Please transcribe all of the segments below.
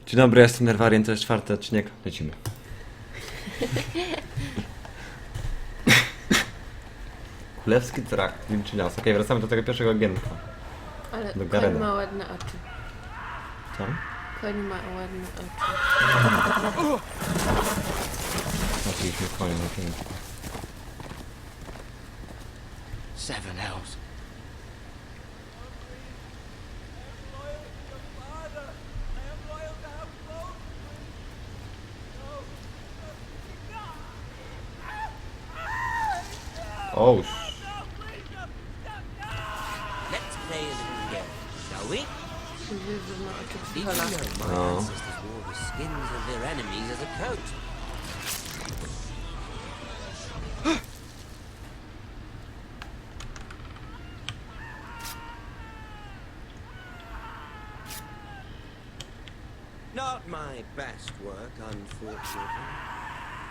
Dzień dobry, jestem Nervarien, to jest 4. odcinek. Lecimy. Królewski trakt, wilczy las. Okej, wracamy do tego pierwszego agenta. Ale Do koń Garena. ma ładne oczy. Co? Koń ma ładne oczy. Zaczęliśmy konia na pięknie. Seven hells. O, Let's play a little game, shall we? Jezu, ma oczy Did you psychola. know my No. ancestors wore the skins of their enemies as a coat? Not my best work, unfortunately.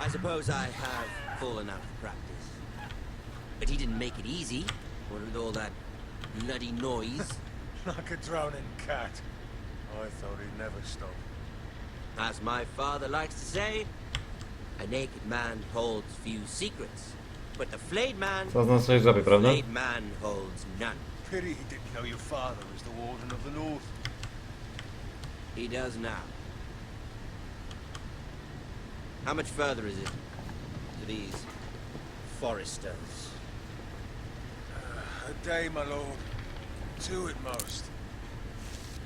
I suppose I have fallen out of practice. But he didn't make it easy, what with all that bloody noise. Like a drowning cat. I thought he'd never stop. As my father likes to say, a naked man holds few secrets, but the flayed man, to z nas coś zrobi, prawda? flayed man holds none. Pity he didn't know your father was the Warden of the North. He does now. How much further is it to these foresters? A day, my lord. 2 at most.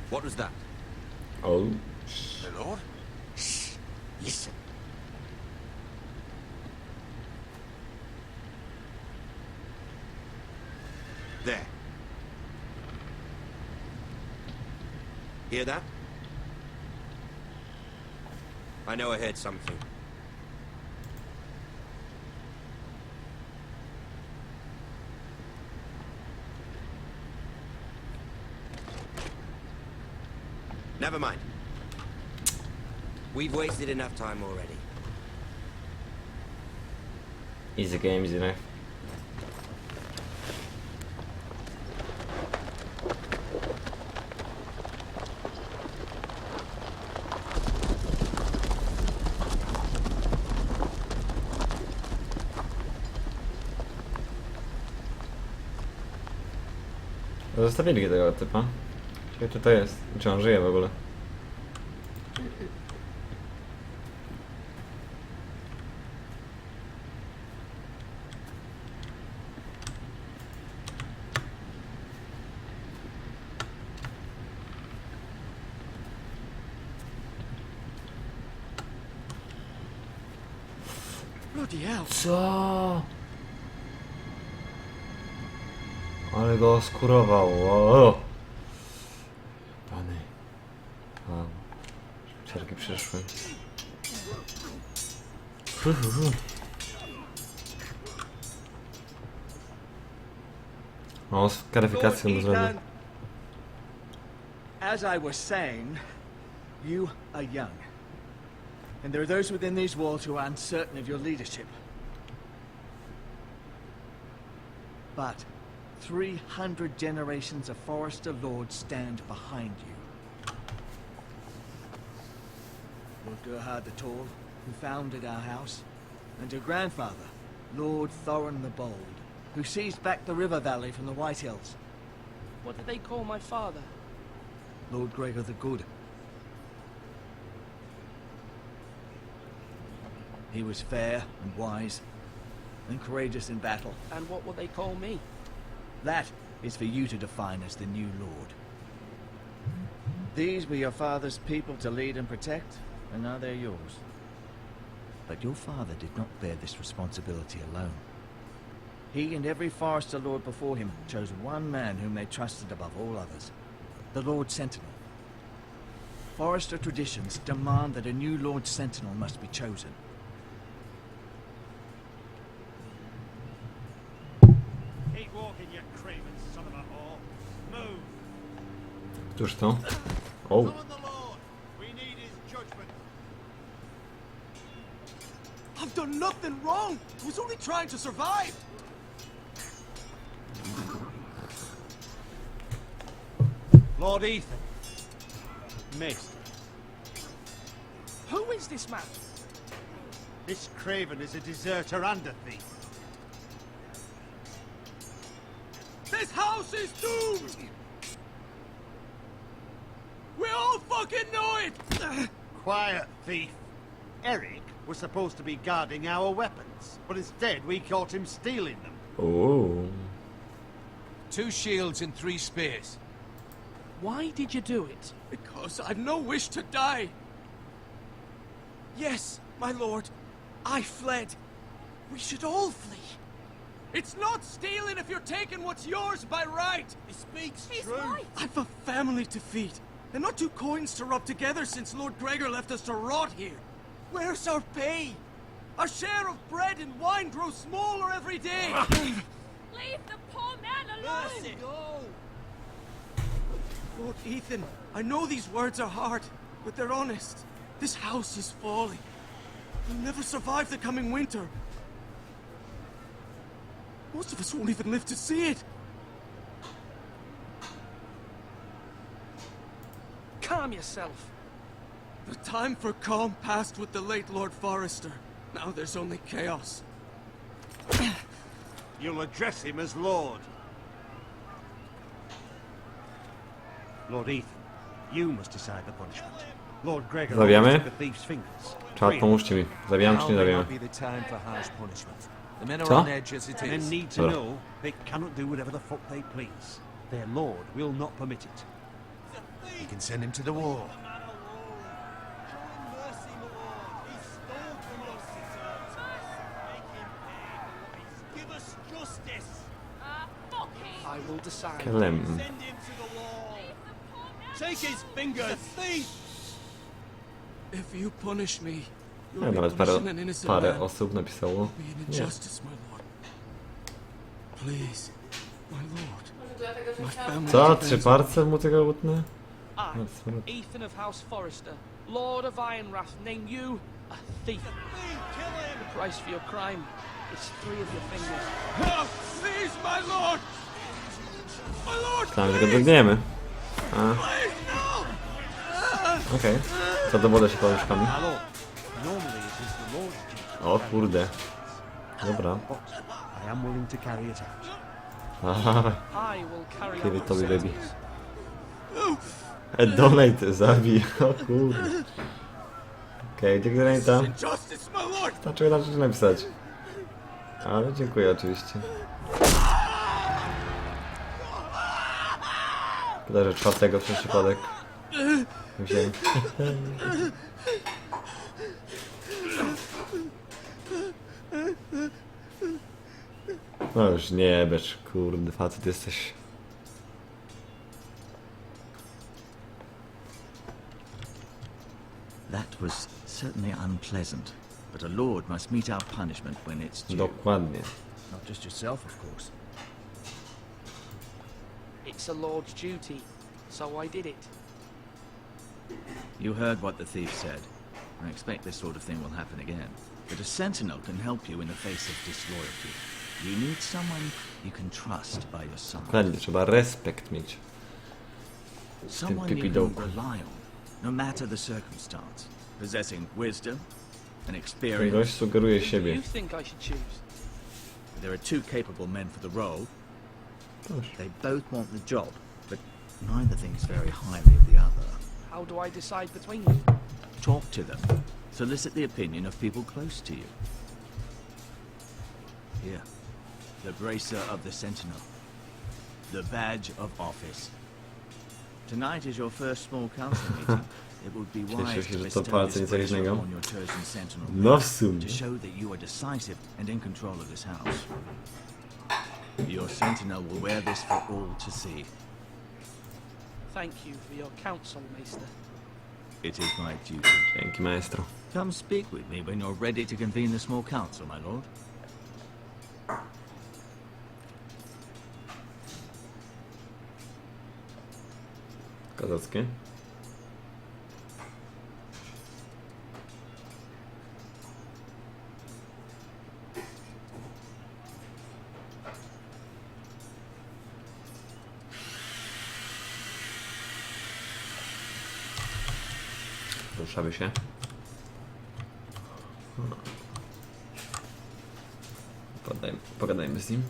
What was that? O, My lord? Shh! Listen. There. Hear that? I know I heard something. Never mind. We've wasted enough time already. easy game, easy life. Zostawili tego typa. Gdzie tutaj jest? Czy on żyje w ogóle? Bloody hell. Co? Ale go oskurował. O! Pany. O. Czerki przyszły. O, z karyfikacją mu zrobił. As I was saying, you are young. And there are those within these walls who are uncertain of your leadership. But 300 generations of Forester Lords stand behind you. Lord Gerhard the Tall, who founded our house, and your grandfather, Lord Thorin the Bold, who seized back the river valley from the White Hills. What did they call my father? Lord Gregor the Good. He was fair and wise, and courageous in battle. And what will they call me? That is for you to define as the new lord. These were your father's people to lead and protect, and now they're yours. But your father did not bear this responsibility alone. He and every Forester Lord before him chose one man whom they trusted above all others, the Lord Sentinel. Forester traditions demand that a new Lord Sentinel must be chosen. Keep walking, you craven son of a whore. Move. Któż to? O! Summon the Lord. We need his judgment. I've done nothing wrong! I was only trying to survive! Lord Ethan. Missed. Who is this man? This craven is a deserter and a thief. This house is doomed! We all fucking know it! Quiet, thief. Eric was supposed to be guarding our weapons, but instead we caught him stealing them. Uuu. 2 shields and 3 spears. Why did you do it? Because I've no wish to die. Yes, my lord. I fled. We should all flee. It's not stealing if you're taking what's yours by right. He speaks true. Right. I've a family to feed, and not 2 coins to rub together since Lord Gregor left us to rot here. Where's our pay? Our share of bread and wine grows smaller every day. Leave the poor man alone! Mercy. Go. Lord Ethan, I know these words are hard, but they're honest. This house is falling. We'll never survive the coming winter. Most of us won't even live to see it. Calm yourself. The time for calm passed with the late Lord Forrester. Now there's only chaos. You'll address him as Lord. Lord Ethan, you must decide the punishment. Lord Gregor Zabijamy? took the thief's fingers. Czad, pomóżcie mi. Zabijam czy nie zabijam? be the time for harsh punishment. The men are Co? on edge as it Men is. need to Dobra. know they cannot do whatever the fuck they please. Their lord will not permit it. You can send him to the wall. Give us justice. Fuck him! I will decide. Klem. Send him to the wall. Take his fingers. Thief. If you punish me, Ja, you'll be nawet punishing an innocent parę man. osób napisało. Be an Nie. injustice, my lord. Please, my lord. Może dlatego, że My chciałam... family Co? depends 3 parce mu tego łutne? I, No, smród. Ethan of House Forrester, Lord of Ironwrath, name you a thief. The price for your crime is 3 of your fingers. No, please, my lord! My lord, Myślałem, że go drgniemy. A, please, no! okej. Co do wodę się paluszkami. My lord, normally it is the lord's duty. O kurde. Dobra. But I am willing to carry it out. Aha, I will carry Give out it to the me, baby. sentence. Donate, zabij. O kurde. Okej, gdzie donate'a? Injustice, my lord! Dlaczego na rzecz napisać? Ale dziękuję oczywiście. Szkoda, że 4 przez przypadek wziąłem. No już nie becz, kurde, facet jesteś. That was certainly unpleasant, but a lord must meet our punishment when it's due. Dokładnie. Not just yourself, of course. It's a lord's duty, so I did it. You heard what the thief said. I expect this sort of thing will happen again. But a sentinel can help you in the face of disloyalty. You need someone you can trust by your side. Dokładnie, trzeba respekt mieć. Someone you can pipidołku. rely on, no matter the circumstance. Possessing wisdom and Ten experience. gość sugeruje Who do siebie. you think I should choose? There are 2 capable men for the role. Proszę. They both want the job, but neither thinks very highly of the other. How do I decide between them? Talk to them. Solicit the opinion of people close to you. Here. The bracer of the sentinel. The badge of office. Tonight is your first small council meeting. It would be Cieszę wise się, to że to bestow palce this nic bracer innego. on your chosen sentinel No w sumie. to show that you are decisive and in control of this house. Your sentinel will wear this for all to see. Thank you for your counsel, Maester. It is my duty. Dzięki, maestro. Come speak with me when you're ready to convene the small council, my lord. Kozackie. Ruszamy się. Pogadajmy z nim.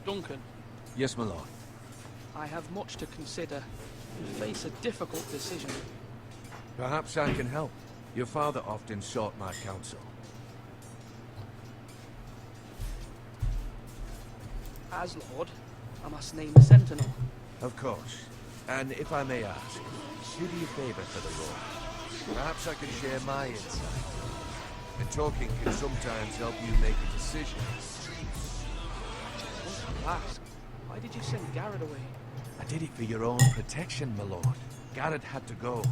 Duncan, Yes, my lord. I have much to consider and face a difficult decision. Perhaps I can help. Your father often sought my counsel. As Lord, I must name the Sentinel. Of course. And if I may ask, who do you favor for the role? Perhaps I can share my insight. And talking can sometimes help you make a decision. I want to ask, why did you send Garrett away? I did it for your own protection, my lord. Garrett had to go.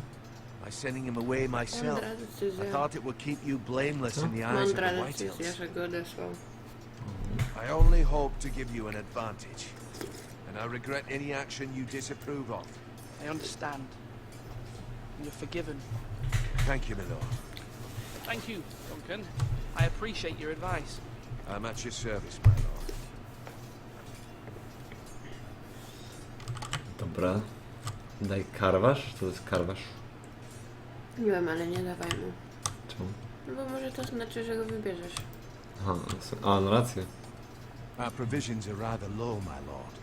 By sending him away myself, Mądra I decyzja. thought it would keep you blameless in the eyes of Mądra the White decyzja, Hills. że go odesłał. I only hope to give you an advantage. And I regret any action you disapprove of. I understand. You're forgiven. Thank you, my lord. Thank you, Duncan. I appreciate your advice. I'm at your service, my lord. Dobra. Daj karwasz? To jest karwasz. Nie wiem, ale nie dawaj mu. Czemu? No bo może to znaczy, że go wybierzesz. Aha, no rację. Our provisions are rather low, my lord.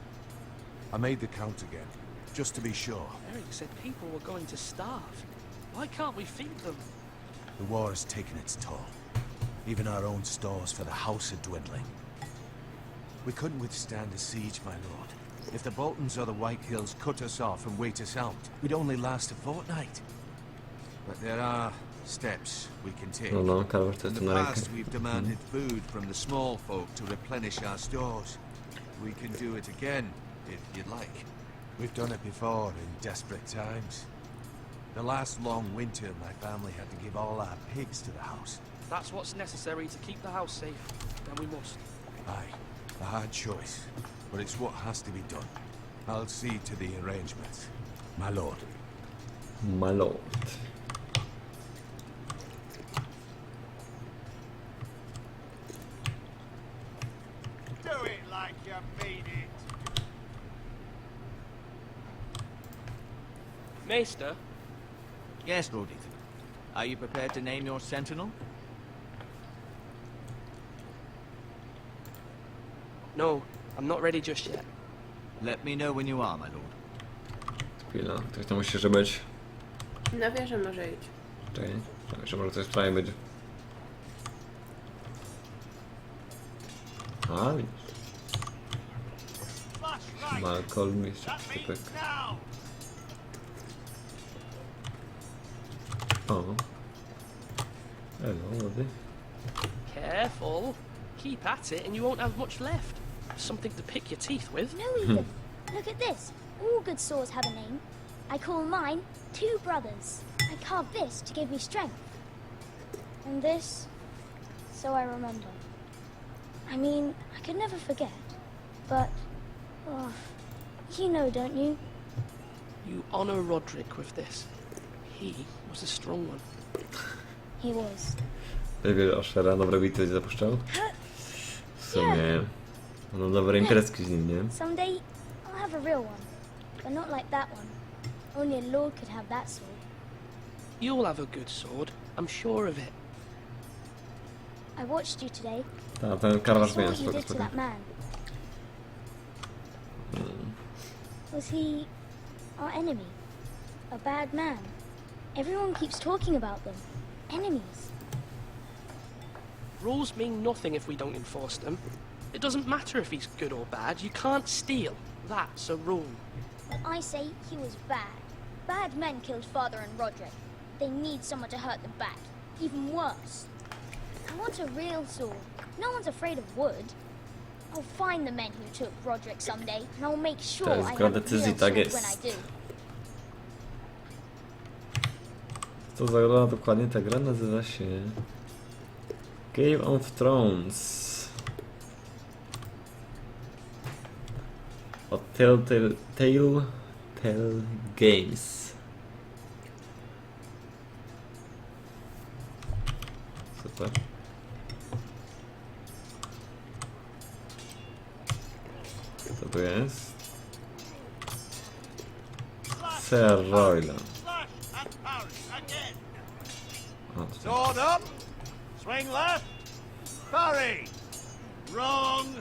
I made the count again, just to be sure. Eric said people were going to starve. Why can't we feed them? The war has taken its toll. Even our own stores for the house are dwindling. We couldn't withstand a siege, my lord. If the Boltons or the White Hills cut us off and wait us out, we'd only last a fortnight. But there are steps we can take. No, karwasz to In jest the tu na rękę. past, we've demanded food from the small folk to replenish our stores. We can do it again, if you'd like. We've done it before in desperate times. The last long winter, my family had to give all our pigs to the house. That's what's necessary to keep the house safe. Then we must. Aye, a hard choice, but it's what has to be done. I'll see to the arrangements, my lord. My lord. Do it like you mean it. Maester, Yes, Lord Ethan. Are you prepared to name your sentinel? no, I'm not ready just yet. Let me know when you are, my lord. Chwila, ktoś to musi jeszcze być. Na wieżę może iść. Czekaj, jeszcze może coś w prawie być. A, widzisz. Flashlight. Malcolm jeszcze That typek. means now. O. Hello, lody. Careful. Keep at it and you won't have much left. Something to pick your teeth with. No, Ethan. Look at this. All good swords have a name. I call mine Two Brothers. I carved this to give me strength. And this, so I remember. I mean, I could never forget. But, oh, you know, don't you? You honor Roderick with this. He was a strong one. He was. Wiesz, Oszera, dobre bity zapuszczał? W sumie... No dobre imprezki z nim, nie? Someday, I'll have a real one. But not like that one. Only a lord could have that sword. You'll have a good sword. I'm sure of it. I watched you today. Ten I karwasz saw zmienia what you spoko, did to spoko. that man. Was he our enemy? A bad man? Everyone keeps talking about them. Enemies. Rules mean nothing if we don't enforce them. It doesn't matter if he's good or bad. You can't steal. That's a rule. But I say he was bad. Bad men killed Father and Roderick. They need someone to hurt them back. Even worse. I want a real sword. No one's afraid of wood. I'll find the men who took Roderick someday, and I'll make sure To jest I gra have a real decyzji, sword tak when jest. I do. Co za gra dokładnie? Ta gra nazywa się... Game of Thrones. Od Telltale Games. Super. Co to jest? Sir Royland. Slash and parry and Sword up! Swing left! Parry! Wrong!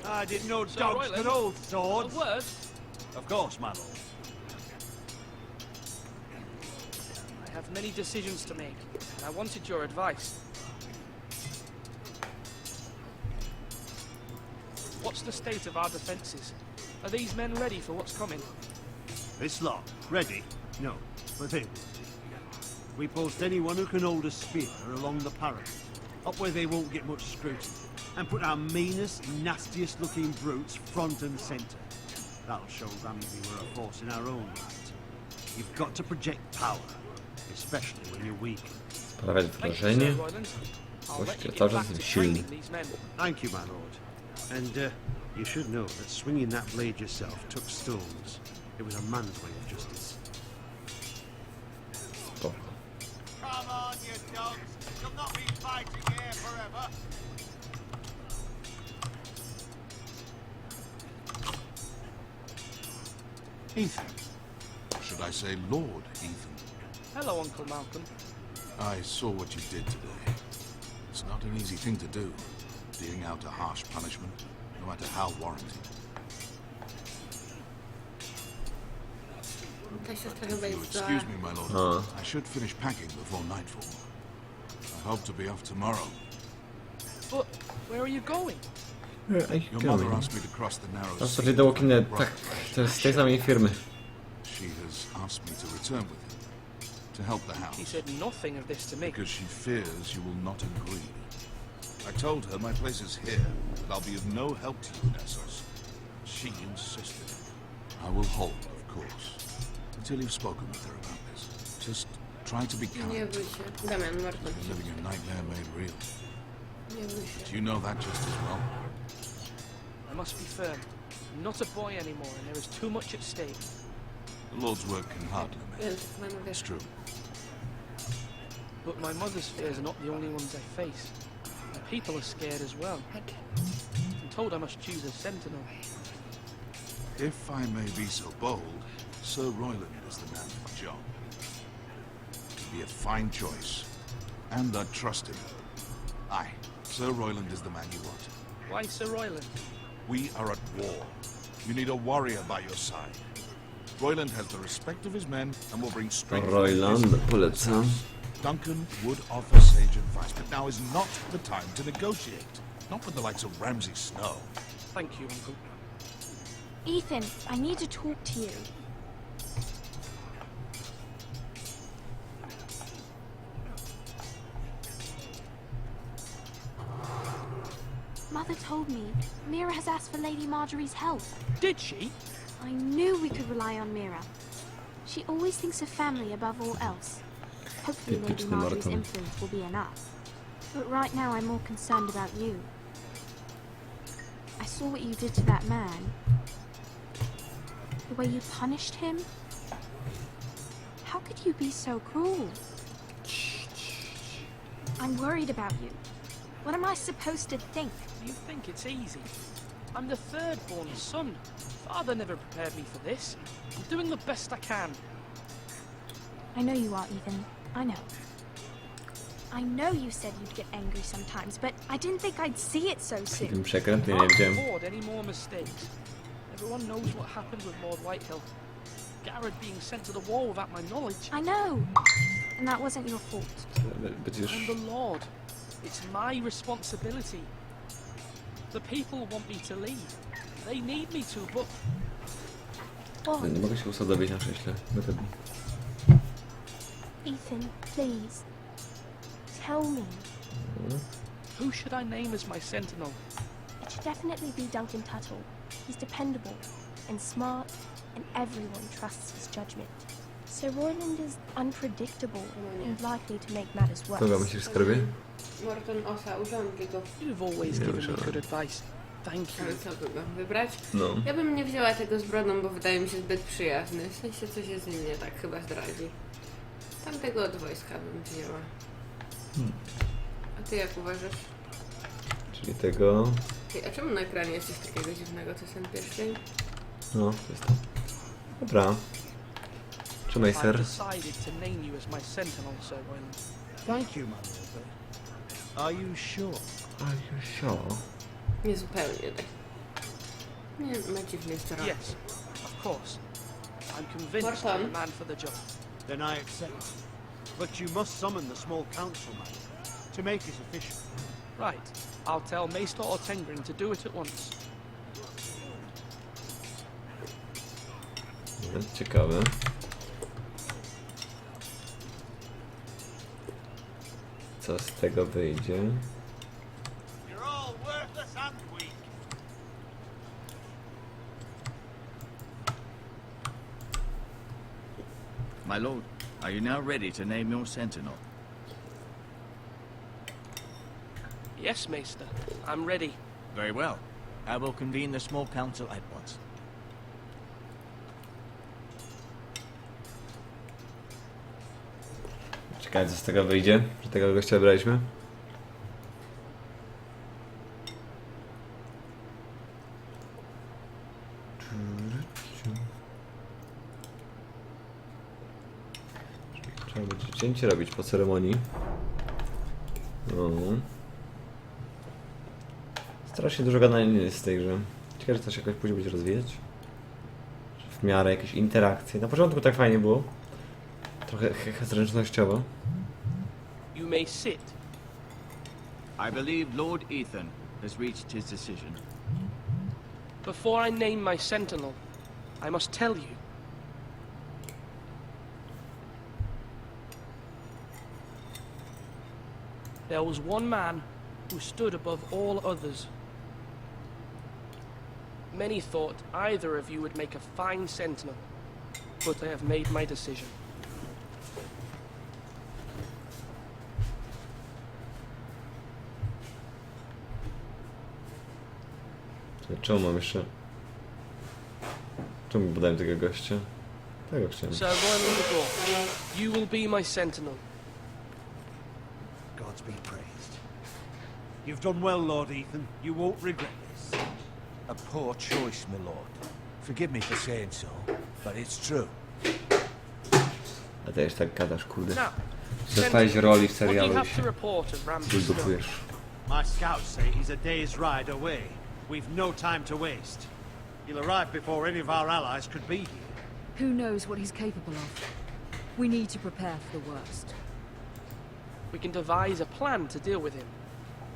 I didn't know Sir dogs Royland, could hold A swords. word? Of course, my lord. I have many decisions to make, and I wanted your advice. What's the state of our defences? Are these men ready for what's coming? This lot, ready? No, but they will be. We post anyone who can hold a spear along the parapet, up where they won't get much scrutiny, and put our meanest, nastiest looking brutes front and centre. That'll show Ramsay we're a force in our own right. You've got to project power, especially when you're weak. Sprawiać wrażenie. I'll let Goście you cały get czas back to są silni. training these men. Thank you, my lord. And you should know that swinging that blade yourself took stones. It was a man's way of justice. Spoko. Come on, you dogs! You'll not be fighting here forever! Ethan. Should I say Lord Ethan? Hello, Uncle Malcolm. I saw what you did today. It's not an easy thing to do, dealing out a harsh punishment, no matter how warranted. Ta siostra If chyba you jest zła. excuse me, my lord, I should finish packing before nightfall. I hope to be off tomorrow. But where are you going? Your mother asked me to cross the narrow Tam sea sobie do to kinę, find tak, Rock to jest z tej samej firmy. She has asked me to return with him, to help the house. He said nothing of this to me. Because she fears you will not agree. I told her my place is here, that I'll be of no help to you in Essos. She insisted. I will hold, of course, until you've spoken with her about this. Just try to be kind. Nie bój się. Damian, Martin. You're living a nightmare made real. Nie bój Do się. you know that just as well? I must be firm. I'm not a boy anymore, and there is too much at stake. The Lord's work can hardly make. Więc mamy It's wiesz. true. But my mother's fears are not the only ones I face. The people are scared as well. I'm told I must choose a sentinel. If I may be so bold, Sir Royland is the man for the job. He'd be a fine choice, and I'd trust him. Aye, Sir Royland is the man you want. Why Sir Royland? We are at war. You need a warrior by your side. Royland has the respect of his men and will bring strength. Royland, polecam. Duncan would offer sage advice, but now is not the time to negotiate. Not with the likes of Ramsay Snow. Thank you, Uncle. Ethan, I need to talk to you. Mother told me Mira has asked for Lady Marjorie's help. Did she? I knew we could rely on Mira. She always thinks of family above all else. Hopefully Lady Typiczny Marjorie's Martin. influence will be enough. But right now I'm more concerned about you. I saw what you did to that man. The way you punished him. How could you be so cruel? I'm worried about you. What am I supposed to think? You think it's easy? I'm the third-born son. Father never prepared me for this. I'm doing the best I can. I know you are, Ethan. I know. I know you said you'd get angry sometimes, but I didn't think I'd see it so soon. Tym przekrętnie nie Can't widziałem. afford any more mistakes. Everyone knows what happened with Lord Whitehill. Garrett being sent to the war without my knowledge. I know. And that wasn't your fault. Będziesz... I'm the Lord. It's my responsibility. The people want me to leave. They need me to, but What? Nie mogę się usadowić na krześle. Wygodnie. Ethan, please. Tell me. who should I name as my sentinel? It should definitely be Duncan Tuttle. He's dependable and smart, and everyone trusts his judgment. Sir Royland is unpredictable and likely to make matters worse. Kogo myślisz, skarbie? Morton Osa, urządli go. You've always given me good advice. Thank you. Ale co by go wybrać? No. Ja bym nie wzięła tego z brodą, bo wydaje mi się zbyt przyjazny. W sensie coś jest z nim nie tak, chyba zdradzi. Tamtego od wojska bym wzięła. A ty jak uważasz? Czyli tego... Ty, a czemu na ekranie jest coś takiego dziwnego, co ten pierścień? No, to jest to. Dobra. Trzymaj, I've ser. decided to name you as my sentinel, Sir Royland. thank you, my lord, but are you sure? Are you sure? Nie zupełnie tak. Nie, ma dziwny stron. Yes, of course. I'm convinced I'm the man for the job. Then I accept. But you must summon the small council, man, to make it official. Right. I'll tell Maester or Tengrin to do it at once. Ciekawe. Co z tego wyjdzie? You're all worthless and weak. My lord, are you now ready to name your sentinel? Yes, Maester. I'm ready. Very well. I will convene the small council at once. Ciekawe, co z tego wyjdzie, że tego gościa wybraliśmy. Trzeba będzie cięcie robić po ceremonii. No. Strasznie dużo gadania jest z tej grze. Ciekawe, że to się jakoś później będzie rozwijać. W miarę jakieś interakcje. Na początku tak fajnie było. Trochę zręcznościowo. You may sit. I believe Lord Ethan has reached his decision. Before I name my sentinel, I must tell you. There was one man who stood above all others. Many thought either of you would make a fine sentinel, but I have made my decision. Czemu mam jeszcze... Czemu podałem tego gościa? Tego chciałem. Sir Royal de Gore, you will be my sentinel. God's be praised. You've done well, Lord Ethan. You won't regret this. A poor choice, my lord. Forgive me for saying so, but it's true. A też tak gadasz, kurde. Now, Dostałeś roli w what do you serialu i have się to report of Ramsay Snow? buldupujesz. My scouts say he's a day's ride away. We've no time to waste. He'll arrive before any of our allies could be here. Who knows what he's capable of? We need to prepare for the worst. We can devise a plan to deal with him.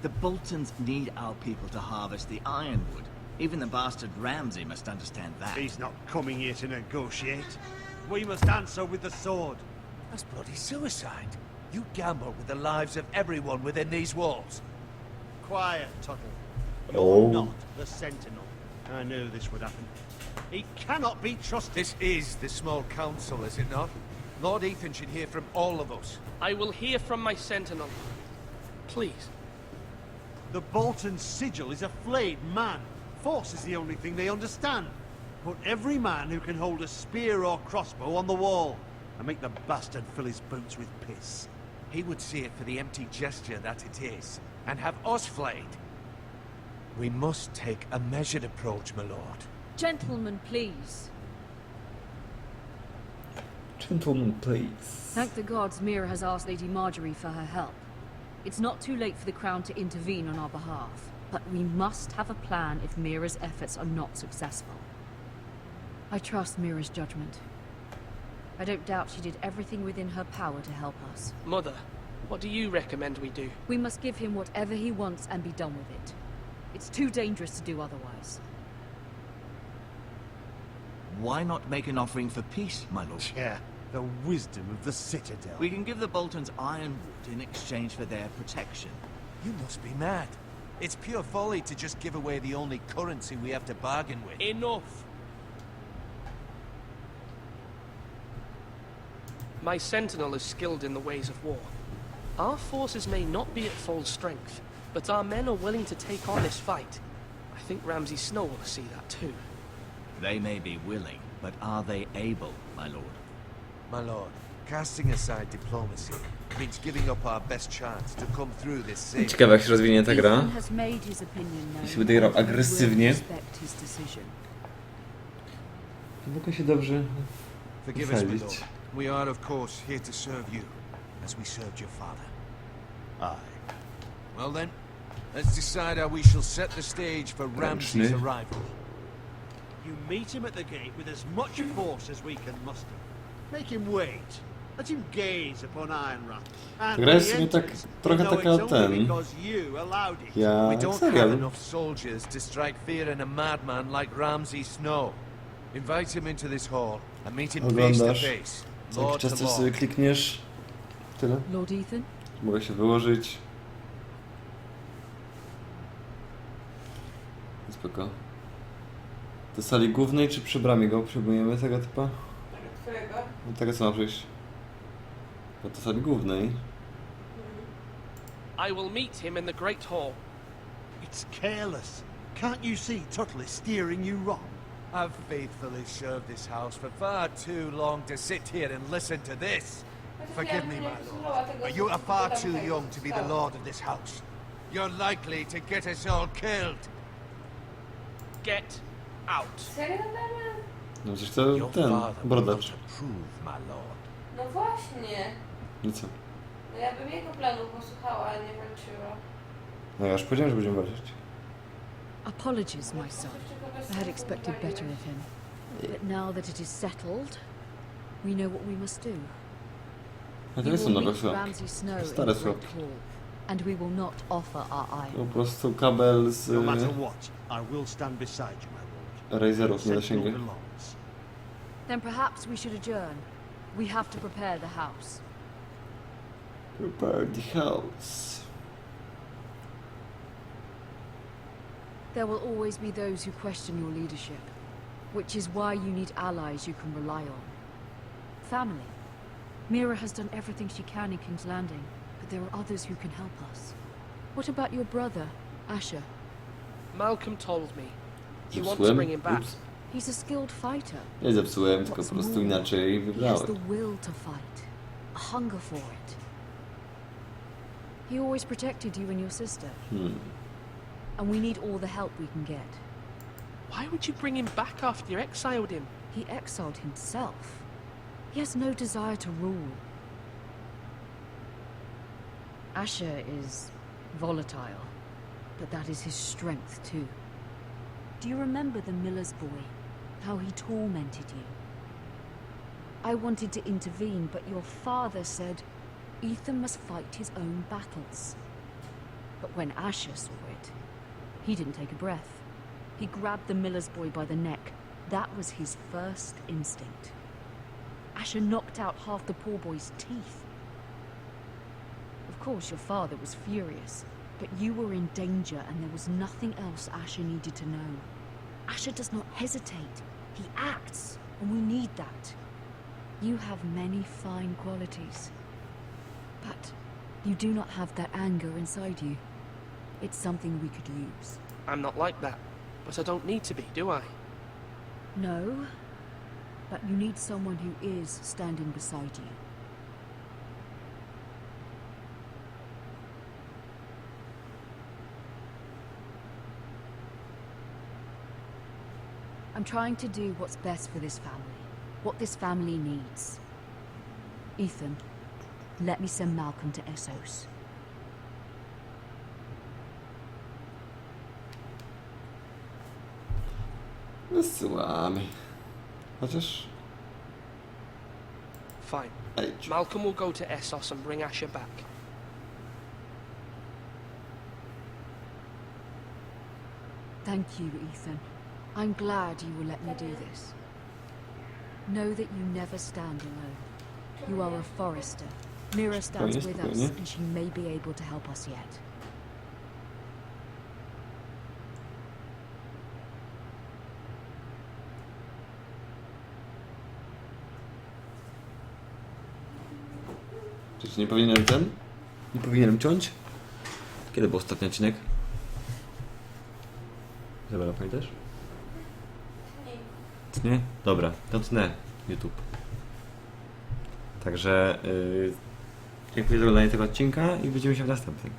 The Boltons need our people to harvest the ironwood. Even the bastard Ramsay must understand that. He's not coming here to negotiate. We must answer with the sword. That's bloody suicide. You gamble with the lives of everyone within these walls. Quiet, Tuttle. You're Oh. not the Sentinel. I knew this would happen. He cannot be trusted. This is the small council, is it not? Lord Ethan should hear from all of us. I will hear from my sentinel. Please. The Bolton sigil is a flayed man. Force is the only thing they understand. Put every man who can hold a spear or crossbow on the wall, and make the bastard fill his boots with piss. He would see it for the empty gesture that it is, and have us flayed. We must take a measured approach, my lord. Gentlemen, please. Gentlemen, please. Thank the gods Mira has asked Lady Marjorie for her help. It's not too late for the Crown to intervene on our behalf, but we must have a plan if Mira's efforts are not successful. I trust Mira's judgment. I don't doubt she did everything within her power to help us. Mother, what do you recommend we do? We must give him whatever he wants and be done with it. It's too dangerous to do otherwise. Why not make an offering for peace, my lord? Yeah, the wisdom of the Citadel. We can give the Boltons ironwood in exchange for their protection. You must be mad. It's pure folly to just give away the only currency we have to bargain with. Enough! My sentinel is skilled in the ways of war. Our forces may not be at full strength, but our men are willing to take on this fight. I think Ramsay Snow will see that too. They may be willing, but are they able, my lord? My lord, casting aside diplomacy means giving up our best chance to come through this safe. Ciekawe jak się rozwinie ta gra. Ethan has made his opinion known. Jeśli będę grał and we will agresywnie, respect his decision. to mogę się dobrze Forgive us, my wysadzić. lord. We are, of course, here to serve you, as we served your father. Aye. Well then, let's decide how we shall set the stage for Ramsay's Ręczny. arrival. You meet him at the gate with as much force as we can muster. Make him wait. Let him gaze upon Ironrath. And Gra when jest he sobie tak, enters, trochę he'll know taka it's only ten, because you allowed it. ja We don't have serial. enough soldiers to strike fear in a madman like Ramsay Snow. Invite him into this hall and meet him face to Oglądasz, face, co jakiś lord czas to coś sobie lord. klikniesz, tyle. Lord Ethan? Mogę się wyłożyć. Spoko. Do sali głównej czy przy bramie go przyjmujemy tego typa? Którego? No tego co ma przyjść. Do sali głównej. I will meet him in the Great Hall. It's careless. Can't you see Tuttle is steering you wrong? I've faithfully served this house for far too long to sit here and listen to this. Forgive me, my lord, but you are far too young to be the lord of this house. You're likely to get us all killed. Get out. Serio nadal? No przecież to Your ten, father will brodacz. not approve, my lord. No właśnie. No co? No ja bym jego planów posłuchała, a nie walczyła. No ja już powiedziałem, że będziemy walczyć. Apologies, my son. I had expected better of him. But now that it is settled, we know what we must do. A to You nie są will nowe meet sławki. Ramsay Snow in the Stare Great sławki. Hall, and we will not offer our Po iron. prostu kabel z No matter what, I will stand beside you, my lord. Razerów nie Sentinel zasięgnie. belongs. Then perhaps we should adjourn. We have to prepare the house. Prepare the house. There will always be those who question your leadership, which is why you need allies you can rely on. Family. Mira has done everything she can in King's Landing, but there are others who can help us. What about your brother, Asher? Malcolm told me. You want to Zepsułem? bring him back. Ups. He's a skilled fighter. Nie zepsułem, tylko po What's prostu more, inaczej he has wybrałem. the will to fight, a hunger for it. He always protected you and your sister, and we need all the help we can get. Why would you bring him back after you exiled him? He exiled himself. He has no desire to rule. Asher is volatile, but that is his strength too. Do you remember the miller's boy? How he tormented you? I wanted to intervene, but your father said Ethan must fight his own battles. But when Asher saw it, he didn't take a breath. He grabbed the miller's boy by the neck. That was his first instinct. Asher knocked out half the poor boy's teeth. Of course, your father was furious, but you were in danger and there was nothing else Asher needed to know. Asher does not hesitate. He acts, and we need that. You have many fine qualities, but you do not have that anger inside you. It's something we could use. I'm not like that, but I don't need to be, do I? No, but you need someone who is standing beside you. I'm trying to do what's best for this family, what this family needs. Ethan, let me send Malcolm to Essos. Wysyłamy. Chociaż... Fine. Ej, Malcolm will go to Essos and bring Asher back. Thank you, Ethan. I'm glad you will let me do this. Know that you never stand alone. You are a forester. Mira stands with us, spokojnie. and she may be able to help us yet. Przecież nie powinienem ten? Nie powinienem ciąć? Kiedy był ostatni odcinek? Dobra, pamiętasz? Nie. Dobra, to tnę YouTube. Także dziękuję za oglądanie tego odcinka i widzimy się w następnym.